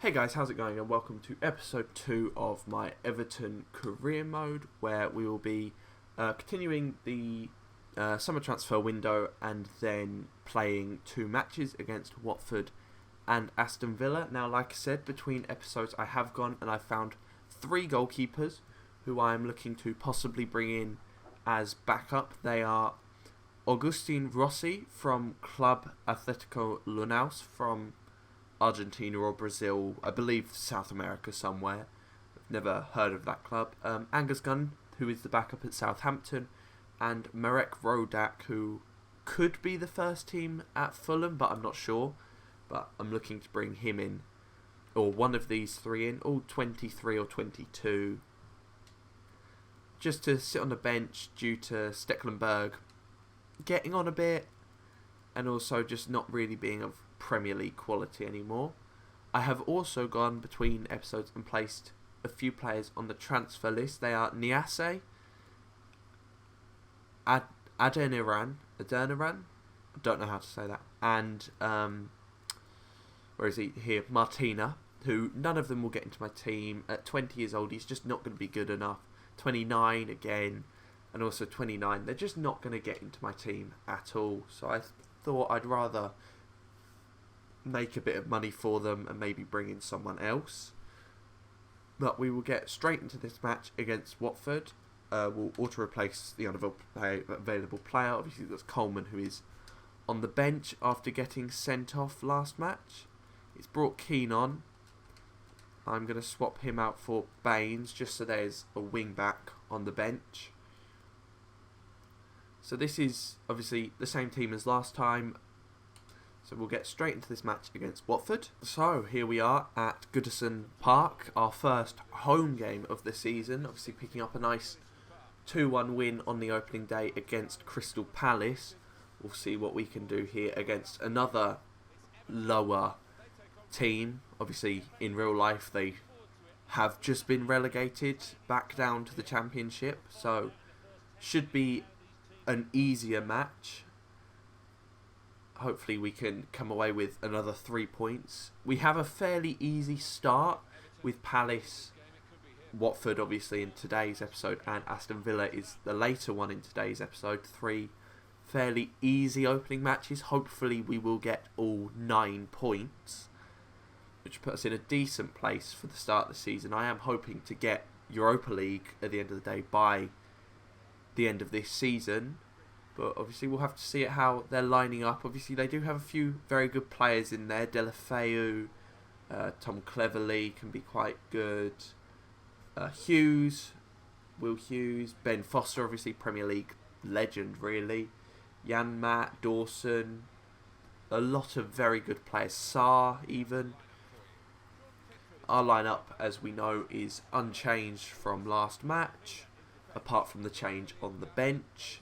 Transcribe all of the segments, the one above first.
Hey guys, how's it going, and welcome to episode 2 of my Everton career mode, where we will be continuing the summer transfer window and then playing 2 matches against Watford and Aston Villa. Now, like I said, between episodes I have gone and I found 3 goalkeepers who I am looking to possibly bring in as backup. They are Agustin Rossi from Club Atletico Lanús from Argentina or Brazil, I believe South America somewhere. I've never heard of that club. Angus Gunn, who is the backup at Southampton, and Marek Rodak, who could be the first team at Fulham, but I'm not sure. But I'm looking to bring him in, or one of these 3 in, all 23 or 22, just to sit on the bench due to Stecklenburg getting on a bit, and also just not really being of Premier League quality anymore. I have also gone between episodes and placed a few players on the transfer list. They are Niasse, Adeniran, I don't know how to say that, and where is he here? Martina, who none of them will get into my team. At 20 years old, he's just not going to be good enough. 29 again, and also 29. They're just not going to get into my team at all. So I thought I'd rather make a bit of money for them and maybe bring in someone else. But we will get straight into this match against Watford. We'll auto-replace the unavailable player. Obviously, that's Coleman, who is on the bench after getting sent off last match. It's brought Keane on. I'm going to swap him out for Baines, just so there's a wing-back on the bench. So this is obviously the same team as last time. So we'll get straight into this match against Watford. So here we are at Goodison Park, our first home game of the season. Obviously picking up a nice 2-1 win on the opening day against Crystal Palace. We'll see what we can do here against another lower team. Obviously in real life they have just been relegated back down to the Championship. So should be an easier match. Hopefully we can come away with another 3 points. We have a fairly easy start with Palace, Watford obviously in today's episode, and Aston Villa is the later one in today's episode. 3 fairly easy opening matches. Hopefully we will get all 9 points, which puts us in a decent place for the start of the season. I am hoping to get Europa League at the end of the day by the end of this season. But obviously we'll have to see how they're lining up. Obviously they do have a few very good players in there. Delafeu, Tom Cleverley can be quite good. Will Hughes, Ben Foster, obviously Premier League legend really. Jan Matt, Dawson. A lot of very good players. Sarr even. Our lineup, as we know, is unchanged from last match, apart from the change on the bench.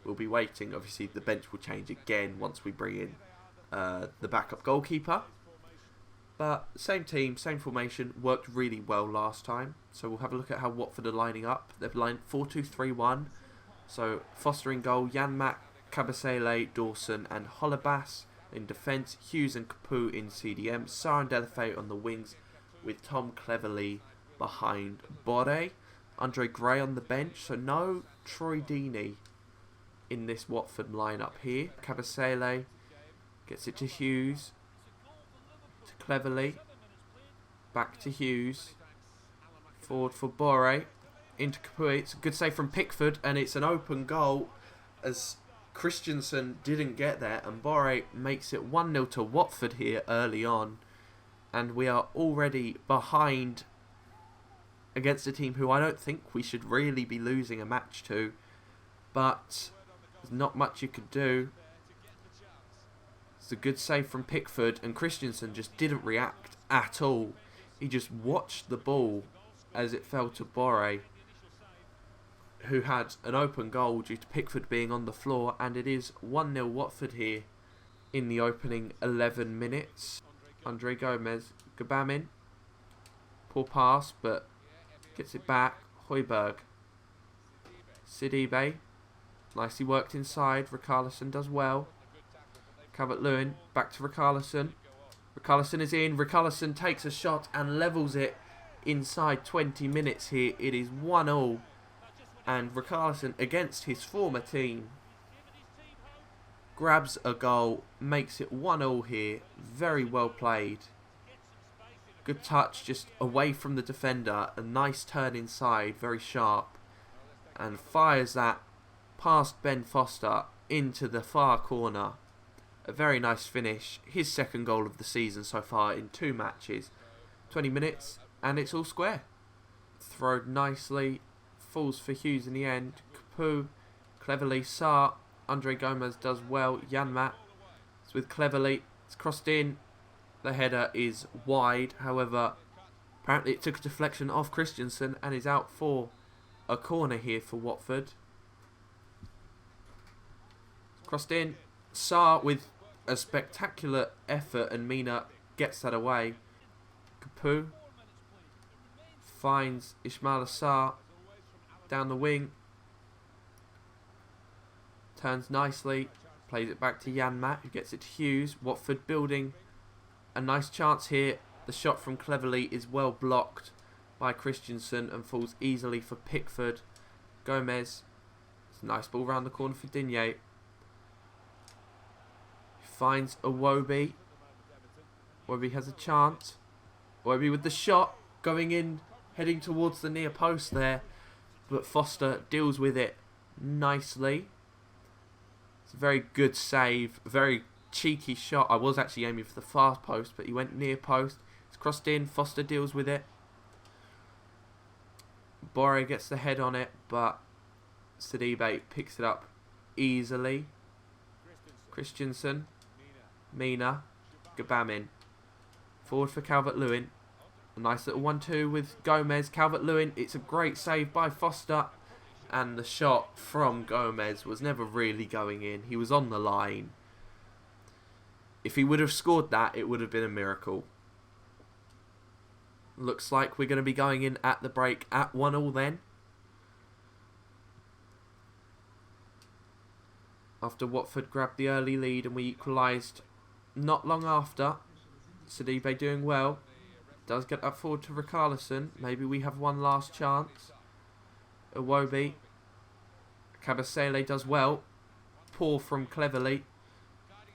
We'll be waiting. Obviously, the bench will change again once we bring in the backup goalkeeper. But same team, same formation, worked really well last time. So we'll have a look at how Watford are lining up. They're lined 4-2-3-1. So Foster in goal, Jan Mack, Kabasele, Dawson and Holebas in defence. Hughes and Capoue in CDM. Sarr and Delafeu on the wings with Tom Cleverley behind Borre. Andre Gray on the bench. So no Troy Deeney in this Watford lineup here. Kabasele gets it to Hughes, to Cleverley, back to Hughes, forward for Borre, into Capoue. It's a good save from Pickford, and it's an open goal as Christensen didn't get there, and Borre makes it 1-0 to Watford here early on, and we are already behind against a team who I don't think we should really be losing a match to, but there's not much you could do. It's a good save from Pickford, and Christensen just didn't react at all. He just watched the ball as it fell to Borre, who had an open goal due to Pickford being on the floor, and it is 1-0 Watford here in the opening 11 minutes. Andre Gabamin, poor pass, but gets it back. Højbjerg, Sidibe, nicely worked inside. Richarlison does well. Calvert-Lewin, back to Richarlison. Richarlison is in. Richarlison takes a shot and levels it inside 20 minutes here. It is 1-1. And Richarlison, against his former team, grabs a goal, makes it 1-1 here. Very well played. Good touch, just away from the defender. A nice turn inside, very sharp. And fires that past Ben Foster into the far corner. A very nice finish. His second goal of the season so far in 2 matches. 20 minutes, and it's all square. Throwed nicely. Falls for Hughes in the end. Capu, cleverly. Sarr. Andre Gomez does well. Janmaat. It's with cleverly. It's crossed in. The header is wide. However, apparently it took a deflection off Christensen and is out for a corner here for Watford. Crossed in. Sarr with a spectacular effort, and Mina gets that away. Capu finds Ismaila Sarr down the wing. Turns nicely. Plays it back to Janmaat, who gets it to Hughes. Watford building a nice chance here. The shot from Cleverley is well blocked by Christensen and falls easily for Pickford. Gomez. It's a nice ball round the corner for Digne. Finds Iwobi. Iwobi has a chance. Iwobi with the shot. Going in. Heading towards the near post there. But Foster deals with it nicely. It's a very good save. A very cheeky shot. I was actually aiming for the far post, but he went near post. It's crossed in. Foster deals with it. Borre gets the head on it, but Sidibe picks it up easily. Christensen. Mina. Gabamin. Forward for Calvert-Lewin. A nice little 1-2 with Gomez. Calvert-Lewin. It's a great save by Foster. And the shot from Gomez was never really going in. He was on the line. If he would have scored that, it would have been a miracle. Looks like we're going to be going in at the break at 1-1 then. After Watford grabbed the early lead and we equalised not long after. Sidibe doing well. Does get up forward to Richarlison. Maybe we have one last chance. Iwobi. Kabasele does well. Poor from Cleverley.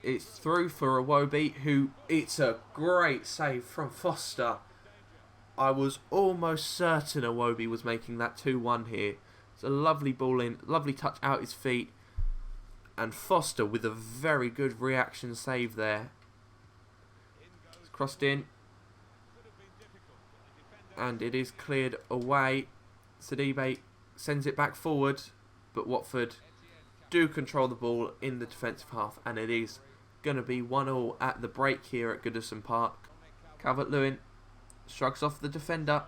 It's through for Iwobi, who... It's a great save from Foster. I was almost certain Iwobi was making that 2-1 here. It's a lovely ball in. Lovely touch out his feet. And Foster with a very good reaction save there. It's crossed in. And it is cleared away. Sidibe sends it back forward. But Watford do control the ball in the defensive half. And it is going to be 1-1 at the break here at Goodison Park. Calvert-Lewin shrugs off the defender.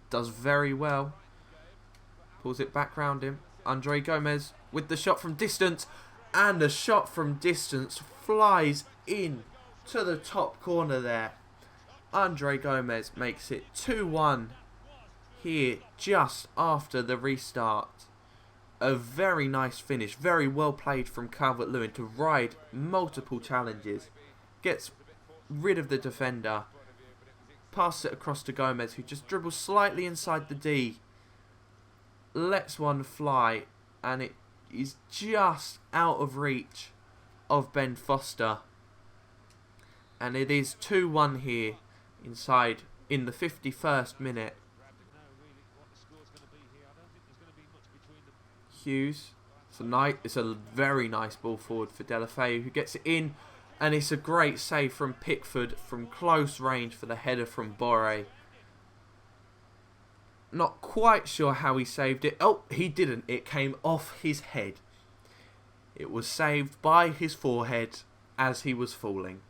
Does very well. Pulls it back round him. Andre Gomez with the shot from distance. And the shot from distance flies in to the top corner there. Andre Gomez makes it 2-1 here just after the restart. A very nice finish. Very well played from Calvert-Lewin to ride multiple challenges. Gets rid of the defender. Passes it across to Gomez, who just dribbles slightly inside the D. Lets one fly. And it is just out of reach of Ben Foster. And it is 2-1 here inside in the 51st minute. Hughes. It's a very nice ball forward for Deulofeu, who gets it in. And it's a great save from Pickford from close range for the header from Borre. Not quite sure how he saved it. Oh, he didn't. It came off his head. It was saved by his forehead as he was falling.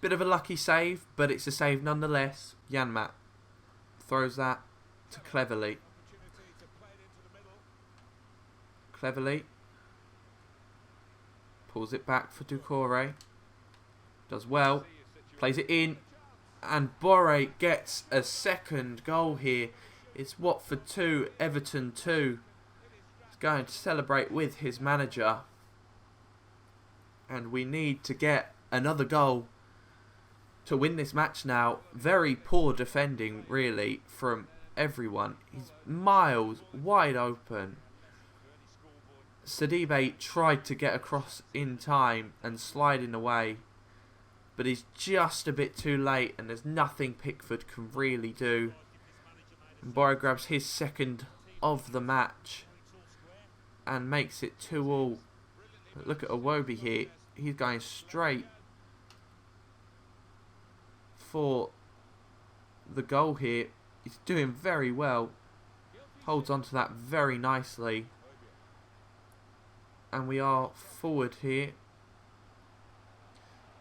Bit of a lucky save, but it's a save nonetheless. Janmaat throws that to Cleverley. Cleverley pulls it back for Doucouré. Does well. Plays it in. And Borre gets a second goal here. It's Watford 2, Everton 2. He's going to celebrate with his manager. And we need to get another goal to win this match now. Very poor defending, really, from everyone. He's miles wide open. Sidibe tried to get across in time and sliding away, but he's just a bit too late, and there's nothing Pickford can really do. And Boro grabs his second of the match and makes it 2-2. Look at Iwobi here. He's going straight for the goal here. He's doing very well. Holds on to that very nicely. And we are forward here.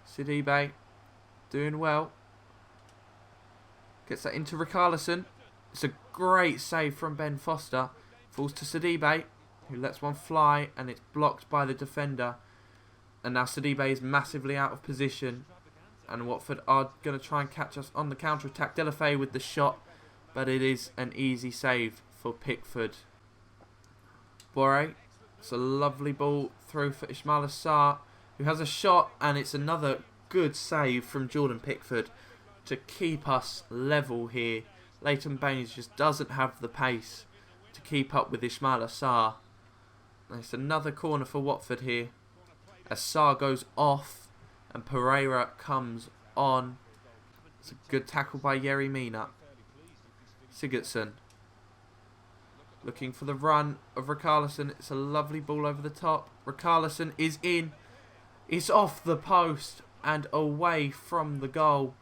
Sidibe doing well. Gets that into Richarlison. It's a great save from Ben Foster. Falls to Sidibe, who lets one fly, and it's blocked by the defender. And now Sidibe is massively out of position. And Watford are going to try and catch us on the counter-attack. Delafay with the shot, but it is an easy save for Pickford. Boré, it's a lovely ball through for Ismaila Sarr, who has a shot, and it's another good save from Jordan Pickford to keep us level here. Leighton Baines just doesn't have the pace to keep up with Ismaila Sarr. And it's another corner for Watford here, as Sarr goes off and Pereira comes on. It's a good tackle by Yerry Mina. Sigurdsson looking for the run of Richarlison. It's a lovely ball over the top. Richarlison is in. It's off the post and away from the goal.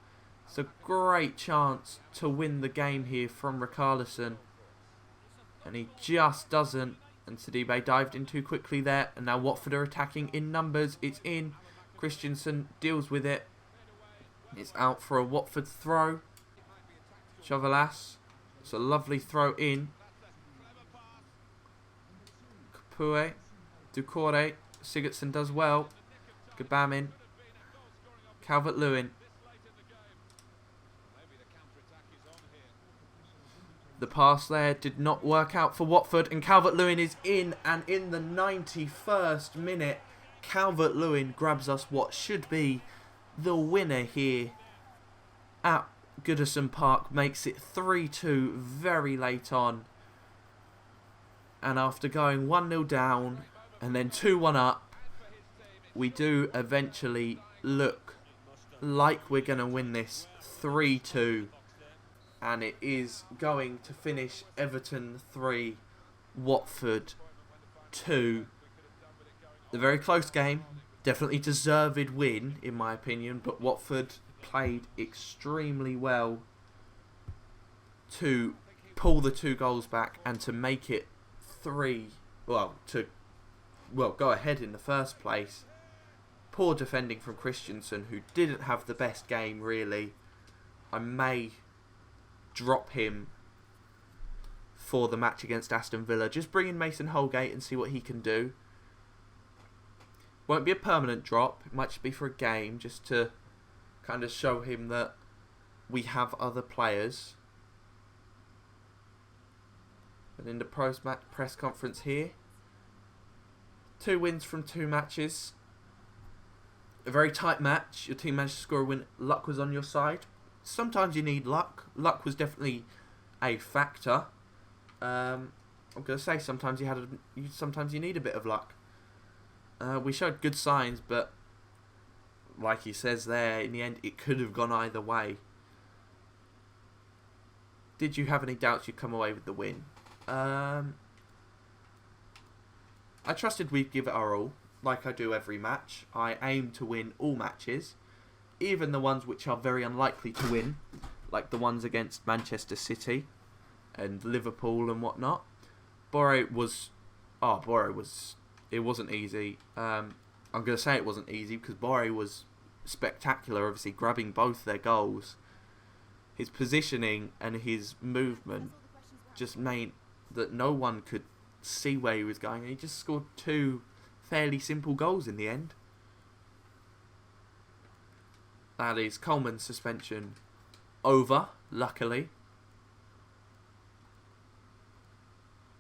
It's a great chance to win the game here from Richarlison. And he just doesn't. And Sidibe dived in too quickly there. And now Watford are attacking in numbers. It's in. Christensen deals with it. It's out for a Watford throw. Chauvelas. It's a lovely throw in. Capoue. Doucouré. Sigurdsson does well. Gabamin. Calvert-Lewin. The pass there did not work out for Watford, and Calvert-Lewin is in, and in the 91st minute, Calvert-Lewin grabs us what should be the winner here at Goodison Park, makes it 3-2 very late on. And after going 1-0 down and then 2-1 up, we do eventually look like we're going to win this 3-2. And it is going to finish Everton 3, Watford 2. A very close game. Definitely deserved win, in my opinion. But Watford played extremely well to pull the 2 goals back and to make it 3. Well, go ahead in the first place. Poor defending from Christensen, who didn't have the best game, really. I may drop him for the match against Aston Villa. Just bring in Mason Holgate and see what he can do. Won't be a permanent drop. It might just be for a game, just to kind of show him that we have other players. And in the post-match press conference here, 2 wins from 2 matches. A very tight match. Your team managed to score a win. Luck was on your side. Sometimes you need luck. Luck was definitely a factor. I'm going to say sometimes sometimes you need a bit of luck. We showed good signs, but like he says there, in the end it could have gone either way. Did you have any doubts you'd come away with the win? I trusted we'd give it our all, like I do every match. I aim to win all matches, even the ones which are very unlikely to win, like the ones against Manchester City and Liverpool and whatnot. It wasn't easy. I'm going to say it wasn't easy because Boré was spectacular, obviously grabbing both their goals. His positioning and his movement just meant that no one could see where he was going, and he just scored 2 fairly simple goals in the end. That is Coleman's suspension over, luckily.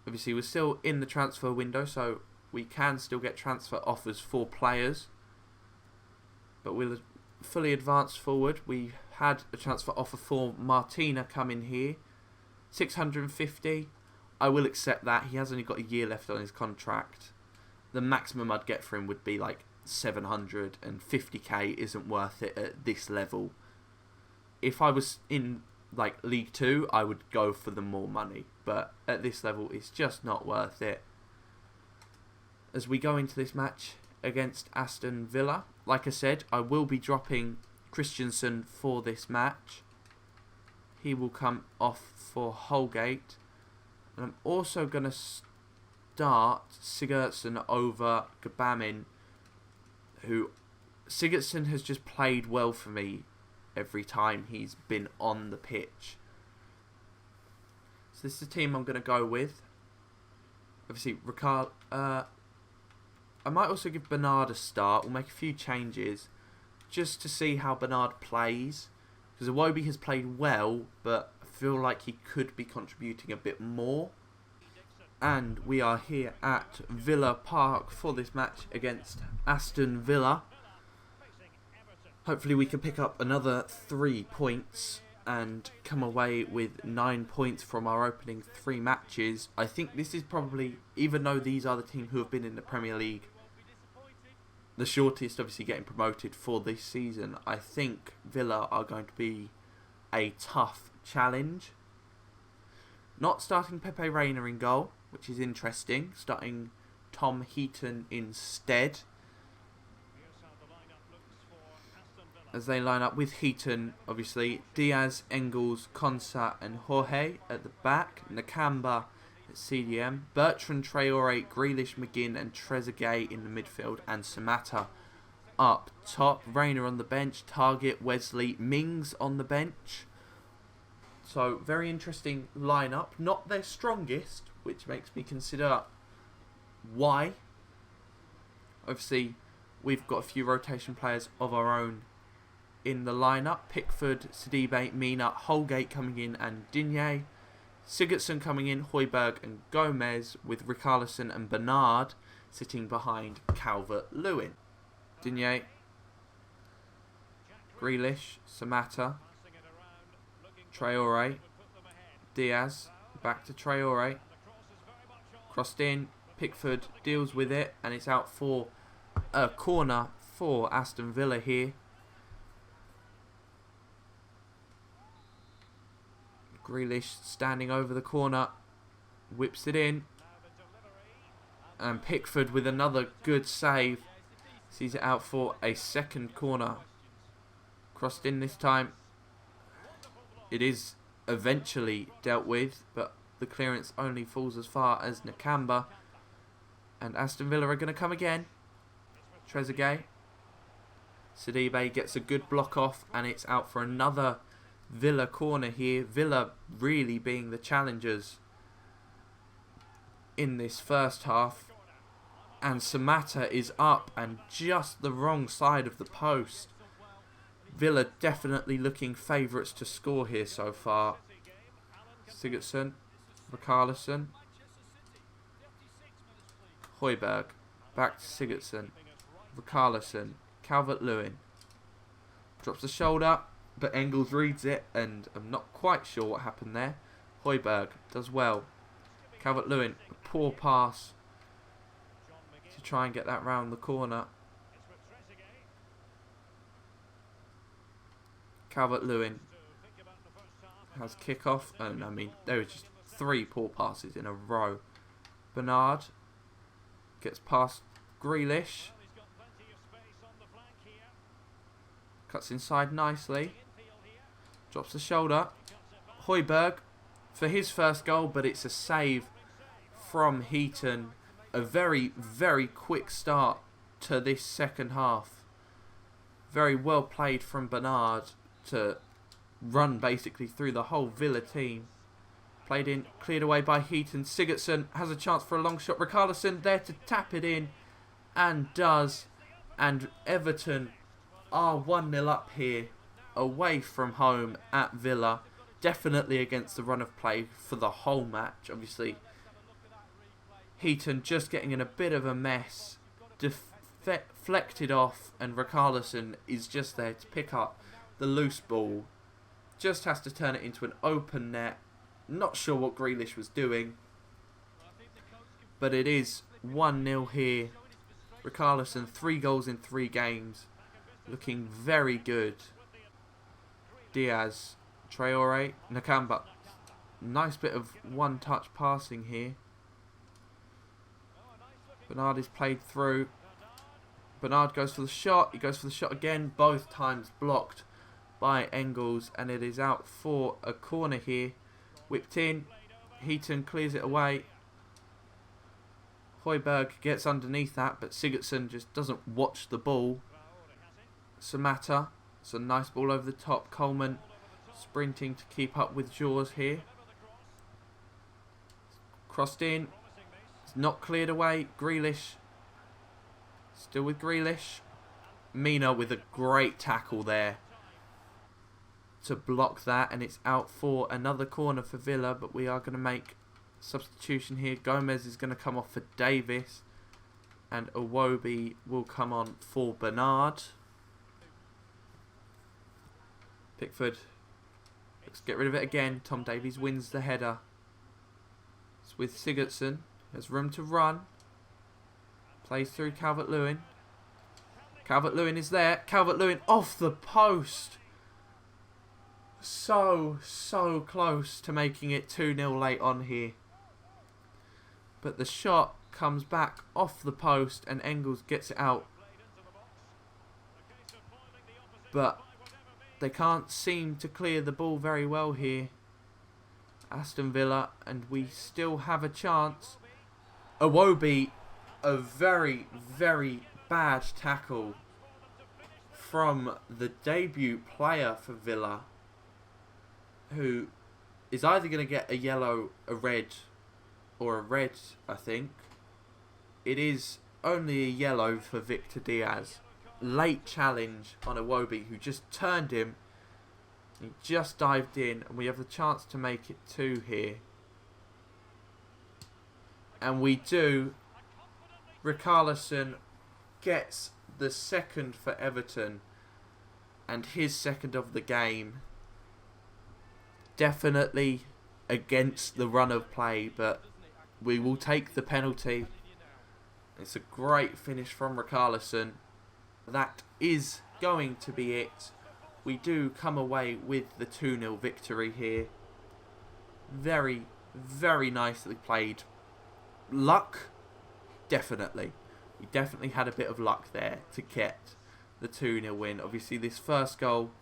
Obviously, we're still in the transfer window, so we can still get transfer offers for players. But we'll fully advanced forward. We had a transfer offer for Martina come in here. 650. I will accept that. He has only got a year left on his contract. The maximum I'd get for him would be like 750k. Isn't worth it at this level. If I was in like League 2, I would go for the more money. But at this level, it's just not worth it. As we go into this match against Aston Villa, like I said, I will be dropping Christensen for this match. He will come off for Holgate. And I'm also going to start Sigurdsson over Gabamin, who Sigurdsson has just played well for me every time he's been on the pitch. So this is the team I'm going to go with. Obviously, I might also give Bernard a start. We'll make a few changes just to see how Bernard plays. Because Iwobi has played well, but I feel like he could be contributing a bit more. And we are here at Villa Park for this match against Aston Villa. Hopefully we can pick up another 3 points and come away with 9 points from our opening 3 matches. I think this is probably, even though these are the team who have been in the Premier League, the shortest obviously getting promoted for this season, I think Villa are going to be a tough challenge. Not starting Pepe Reina in goal, which is interesting. Starting Tom Heaton instead. As they line up with Heaton, obviously, Diaz, Engels, Konsa and Jorge at the back. Nakamba at CDM. Bertrand Traore, Grealish, McGinn and Trezeguet in the midfield. And Samatta up top. Reina on the bench. Target, Wesley, Mings on the bench. So, very interesting lineup. Not their strongest, which makes me consider why. Obviously, we've got a few rotation players of our own in the lineup. Pickford, Sidibe, Mina, Holgate coming in and Digne. Sigurdsson coming in, Højbjerg and Gomez, with Richarlison and Bernard sitting behind Calvert-Lewin. Digne, Grealish, Samatta, Traore, Diaz, back to Traore, crossed in, Pickford deals with it and it's out for a corner for Aston Villa here. Grealish standing over the corner, whips it in, and Pickford with another good save sees it out for a second corner. Crossed in this time. It is eventually dealt with, but the clearance only falls as far as Nakamba. And Aston Villa are going to come again. Trezeguet. Sidibe gets a good block off, and it's out for another Villa corner here. Villa really being the challengers in this first half. And Samatta is up and just the wrong side of the post. Villa definitely looking favourites to score here so far. Sigurdsson, Richarlison, Højbjerg, back to Sigurdsson, Richarlison, Calvert-Lewin. Drops the shoulder, but Engels reads it, and I'm not quite sure what happened there. Højbjerg does well. Calvert-Lewin, a poor pass to try and get that round the corner. Calvert-Lewin has kick-off, and I mean, there were just 3 poor passes in a row. Bernard gets past Grealish. Cuts inside nicely. Drops the shoulder. Højbjerg for his first goal, but it's a save from Heaton. A very, very quick start to this second half. Very well played from Bernard to run basically through the whole Villa team. Played in, cleared away by Heaton. Sigurdsson has a chance for a long shot. Richarlison there to tap it in, and does. And Everton are 1-0 up here, away from home at Villa. Definitely against the run of play for the whole match. Obviously, Heaton just getting in a bit of a mess flecked it off, and Richarlison is just there to pick up the loose ball. Just has to turn it into an open net. Not sure what Grealish was doing, but it is 1-0 here. Richarlison, 3 goals in 3 games. Looking very good. Diaz, Traore, Nakamba. Nice bit of one-touch passing here. Bernard is played through. Bernard goes for the shot. He goes for the shot again. Both times blocked by Engels. And it is out for a corner here. Whipped in. Heaton clears it away. Højbjerg gets underneath that, but Sigurdsson just doesn't watch the ball. Samata. It's a nice ball over the top. Coleman sprinting to keep up with Jaws here. Crossed in. It's not cleared away. Grealish. Still with Grealish. Mina with a great tackle there to block that, and it's out for another corner for Villa, but we are going to make substitution here. Gomez is going to come off for Davis, and Iwobi will come on for Bernard. Pickford. Let's get rid of it again. Tom Davies wins the header. It's with Sigurdsson. There's room to run. Plays through Calvert-Lewin. Calvert-Lewin is there. Calvert-Lewin off the post. So close to making it 2-0 late on here. But the shot comes back off the post and Engels gets it out. But they can't seem to clear the ball very well here. Aston Villa, and we still have a chance. Iwobi, a very bad tackle from the debut player for Villa, who is either going to get a yellow, a red, or a red, I think. It is only a yellow for Victor Diaz. Late challenge on Iwobi, who just turned him. He just dived in, and we have the chance to make it 2 here. And we do. Richarlison gets the second for Everton, and his second of the game. Definitely against the run of play, but we will take the penalty. It's a great finish from Richarlison. That is going to be it. We do come away with the 2-0 victory here. Very nicely played. Luck? Definitely. We definitely had a bit of luck there to get the 2-0 win. Obviously, this first goal,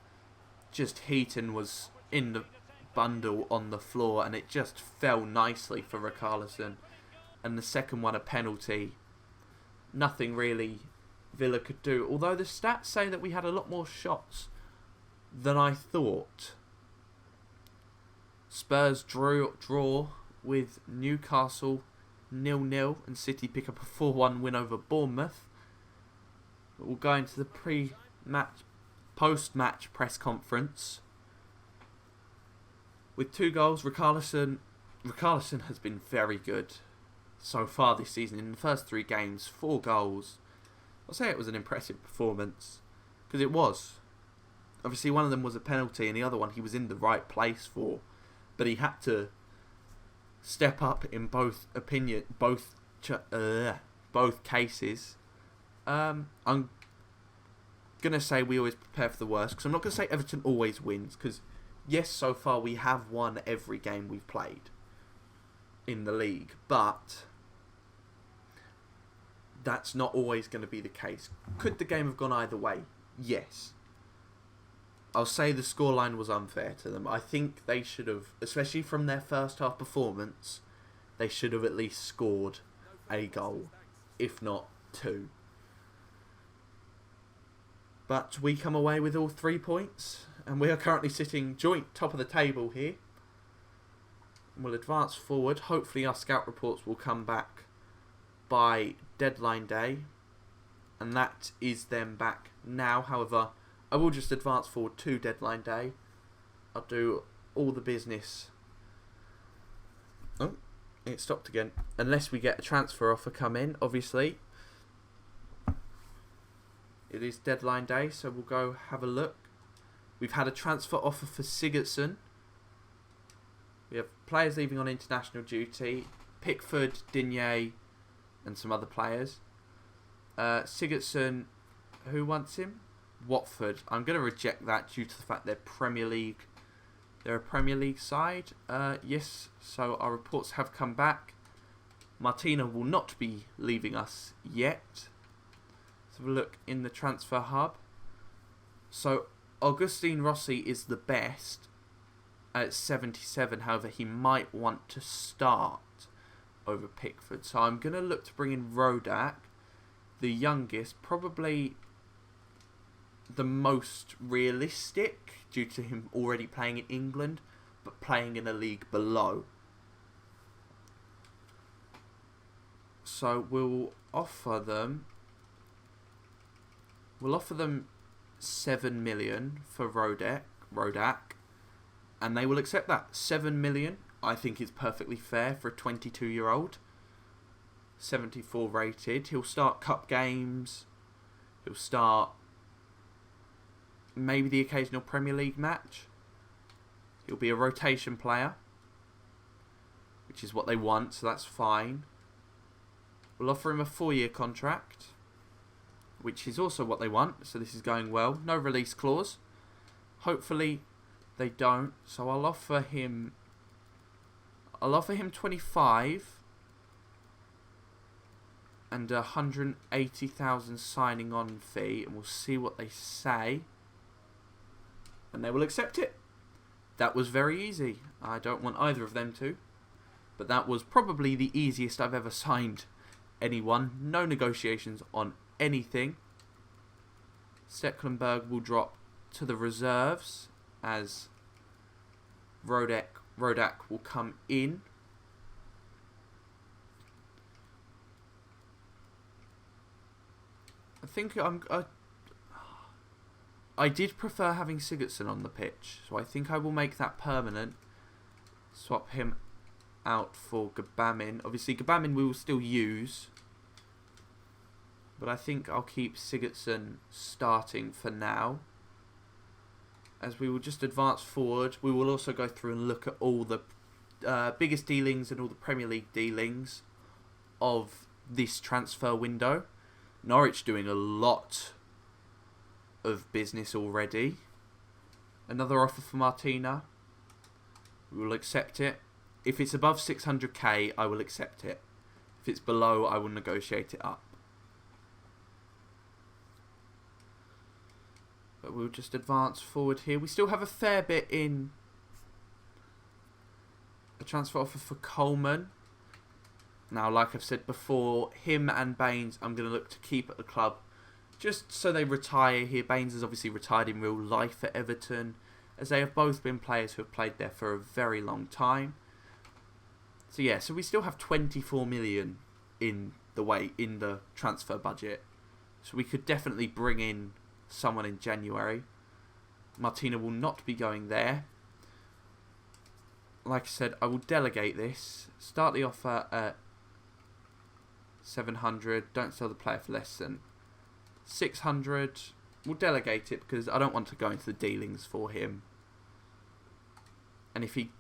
just Heaton was in the bundle on the floor, and it just fell nicely for Richarlison. And the second one, a penalty. Nothing really Villa could do. Although the stats say that we had a lot more shots than I thought. Spurs draw with Newcastle 0-0, and City pick up a 4-1 win over Bournemouth. But we'll go into the post-match press conference with 2 goals. Richarlison has been very good so far this season. In the first 3 games, 4 goals. I'll say it was an impressive performance, because it was. Obviously, one of them was a penalty, and the other one he was in the right place for, but he had to step up in both cases. I'm gonna say we always prepare for the worst, because I'm not gonna say Everton always wins, because yes, so far we have won every game we've played in the league, but that's not always going to be the case. Could the game have gone either way? Yes. I'll say the scoreline was unfair to them. I think they should have, especially from their first half performance, they should have at least scored a goal, if not 2. But we come away with all 3 points, and we are currently sitting joint top of the table here. We'll advance forward. Hopefully our scout reports will come back by deadline day, and that is them back now. However, I will just advance forward to deadline day. I'll do all the business. Oh, it stopped again. Unless we get a transfer offer come in, obviously. it is deadline day, so we'll go have a look. We've had a transfer offer for Sigurdsson. We have players leaving on international duty. Pickford, Digne, and some other players. Sigurdsson, who wants him? Watford. I'm going to reject that due to the fact they're Premier League. They're a Premier League side. Yes, so our reports have come back. Martina will not be leaving us yet. Let's have a look in the transfer hub. So Augustine Rossi is the best at 77. However, he might want to start over Pickford. So I'm going to look to bring in Rodak, the youngest, probably the most realistic due to him already playing in England, but playing in a league below. So we'll offer them 7 million for Rodak, and they will accept that. 7 million, I think, is perfectly fair for a 22-year-old. 74 rated. He'll start cup games. He'll start maybe the occasional Premier League match. He'll be a rotation player, which is what they want, so that's fine. We'll offer him a 4-year contract, which is also what they want, so this is going well. No release clause. Hopefully they don't, so I'll offer him 25 and 180,000 signing on fee, and we'll see what they say, and they will accept it. That was very easy. I don't want either of them to, but that was probably the easiest I've ever signed anyone. No negotiations on anything. Stecklenburg will drop to the reserves as Rodak will come in. I think I did prefer having Sigurdsson on the pitch, so I think I will make that permanent. Swap him out for Gabamin. Obviously, Gabamin we will still use, but I think I'll keep Sigurdsson starting for now. As we will just advance forward, we will also go through and look at all the biggest dealings and all the Premier League dealings of this transfer window. Norwich doing a lot of business already. Another offer for Martina. We will accept it. If it's above 600k, I will accept it. If it's below, I will negotiate it up. But we'll just advance forward here. We still have a fair bit in a transfer offer for Coleman. Now, like I've said before, him and Baines I'm going to look to keep at the club just so they retire here. Baines has obviously retired in real life at Everton, as they have both been players who have played there for a very long time. So yeah, so we still have 24 million in the transfer budget. So we could definitely bring in someone in January. Martina will not be going there. Like I said, I will delegate this. Start the offer at 700. Don't sell the player for less than 600. We'll delegate it because I don't want to go into the dealings for him. And if he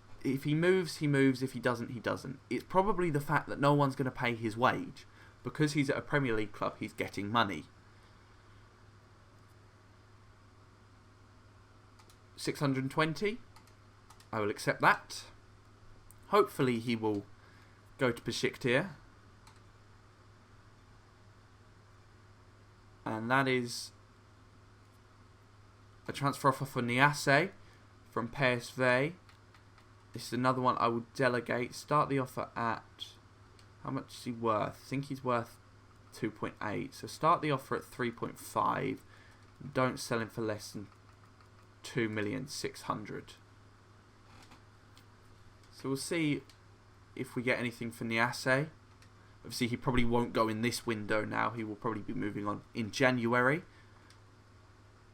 moves, he moves. If he doesn't, he doesn't. It's probably the fact that no one's going to pay his wage. Because he's at a Premier League club, he's getting money. 620. I will accept that. Hopefully he will go to Besiktas. And that is a transfer offer for Niasse from PSV. This is another one I will delegate. Start the offer at... How much is he worth? I think he's worth 2.8. So start the offer at 3.5. Don't sell him for less than 2,600,000. So we'll see if we get anything for Niasse. Obviously, he probably won't go in this window now. He will probably be moving on in January.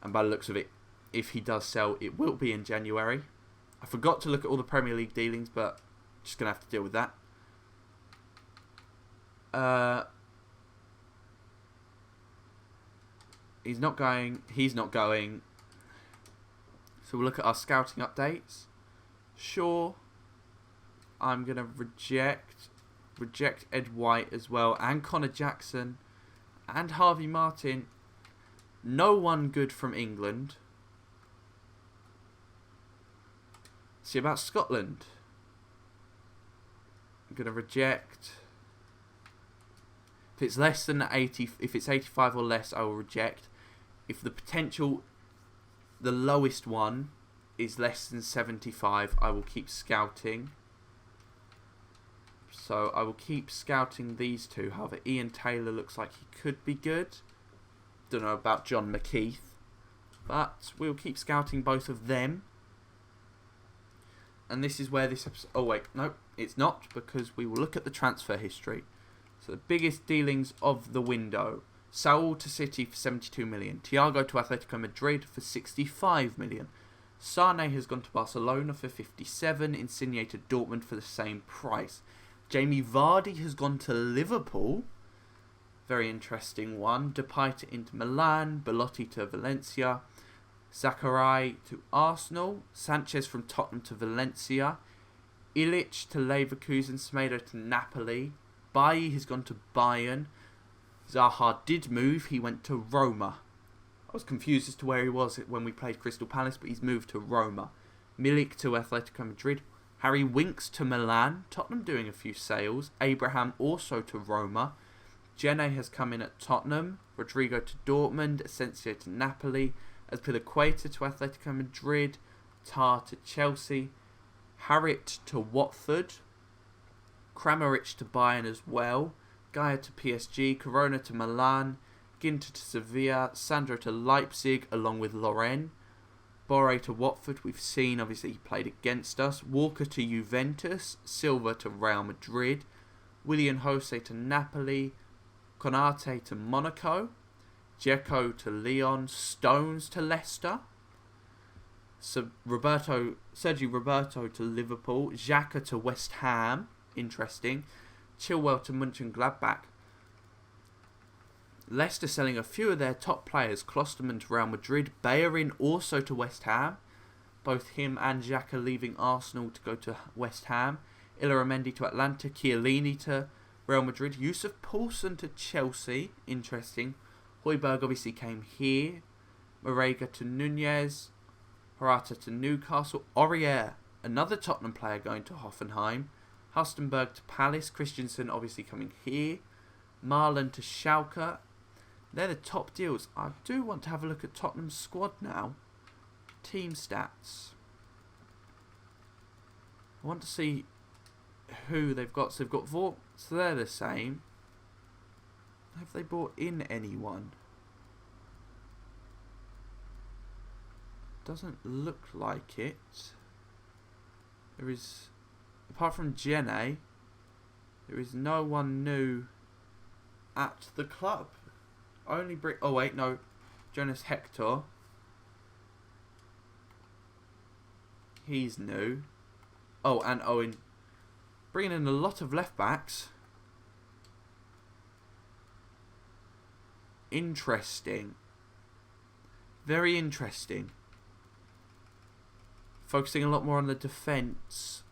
And by the looks of it, if he does sell, it will be in January. I forgot to look at all the Premier League dealings, but just going to have to deal with that. He's not going. He's not going. So we'll look at our scouting updates. Sure. I'm going to reject Ed White as well, and Connor Jackson, and Harvey Martin. No one good from England. See about Scotland. I'm going to reject. If it's less than 80, if it's 85 or less, I will reject. If the potential, the lowest one is less than 75, I will keep scouting. So I will keep scouting these two. However, Ian Taylor looks like he could be good. Don't know about John McKeith, but we'll keep scouting both of them. And this is where this episode... Oh wait, no, it's not, because we will look at the transfer history. So the biggest dealings of the window. Saul to City for 72 million. Thiago to Atletico Madrid for 65 million. Sane has gone to Barcelona for 57. Insigne to Dortmund for the same price. Jamie Vardy has gone to Liverpool. Very interesting one. Depay to Inter Milan. Belotti to Valencia. Zachary to Arsenal. Sanchez from Tottenham to Valencia. Ilic to Leverkusen. Semedo to Napoli. Bailly has gone to Bayern. Zaha did move. He went to Roma. I was confused as to where he was when we played Crystal Palace, but he's moved to Roma. Milik to Atletico Madrid. Harry Winks to Milan. Tottenham doing a few sales. Abraham also to Roma. Jene has come in at Tottenham. Rodrigo to Dortmund. Asensio to Napoli. Azpilicueta to Atletico Madrid. Tar to Chelsea. Harriet to Watford. Kramaric to Bayern as well. Gaia to PSG. Corona to Milan. Ginter to Sevilla. Sandro to Leipzig along with Lorraine. Borre to Watford. We've seen, obviously, he played against us. Walker to Juventus. Silva to Real Madrid. William Jose to Napoli. Konate to Monaco. Dzeko to Lyon. Stones to Leicester. Sergio Roberto to Liverpool. Xhaka to West Ham. Interesting. Chilwell to Mönchengladbach. Leicester selling a few of their top players. Klosterman to Real Madrid. Bellerin also to West Ham. Both him and Xhaka leaving Arsenal to go to West Ham. Illaramendi to Atlanta. Chiellini to Real Madrid. Yusuf Poulsen to Chelsea. Interesting. Højbjerg obviously came here. Marega to Nunez. Harata to Newcastle. Aurier, another Tottenham player, going to Hoffenheim. Halstenberg to Palace. Christensen obviously coming here. Marlon to Schalke. They're the top deals. I do want to have a look at Tottenham's squad now. Team stats. I want to see who they've got. So they've got Vort. So they're the same. Have they brought in anyone? Doesn't look like it. There is, apart from Jene, there is no one new at the club. Only oh wait, no, Jonas Hector. He's new. Oh, and Owen. Bringing in a lot of left backs. Interesting. Very interesting. Focusing a lot more on the defence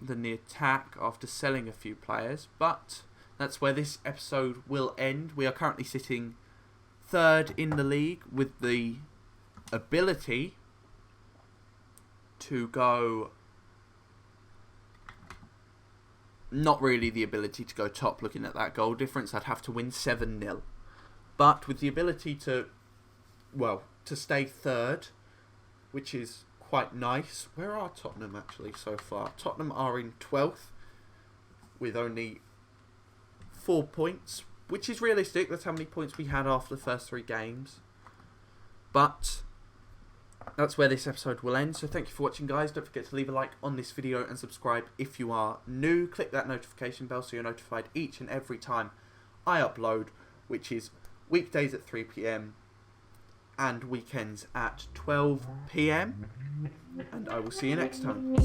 than the attack after selling a few players. But that's where this episode will end. We are currently sitting third in the league with the ability to go... Not really the ability to go top looking at that goal difference. I'd have to win 7-0. But with the ability to, well, to stay third, which is quite nice. Where are Tottenham actually so far? Tottenham are in 12th with only 4 points, which is realistic. That's how many points we had after the first 3 games. But that's where this episode will end. So thank you for watching, guys. Don't forget to leave a like on this video and subscribe if you are new. Click that notification bell so you're notified each and every time I upload, which is weekdays at 3 PM and weekends at 12 PM. And I will see you next time.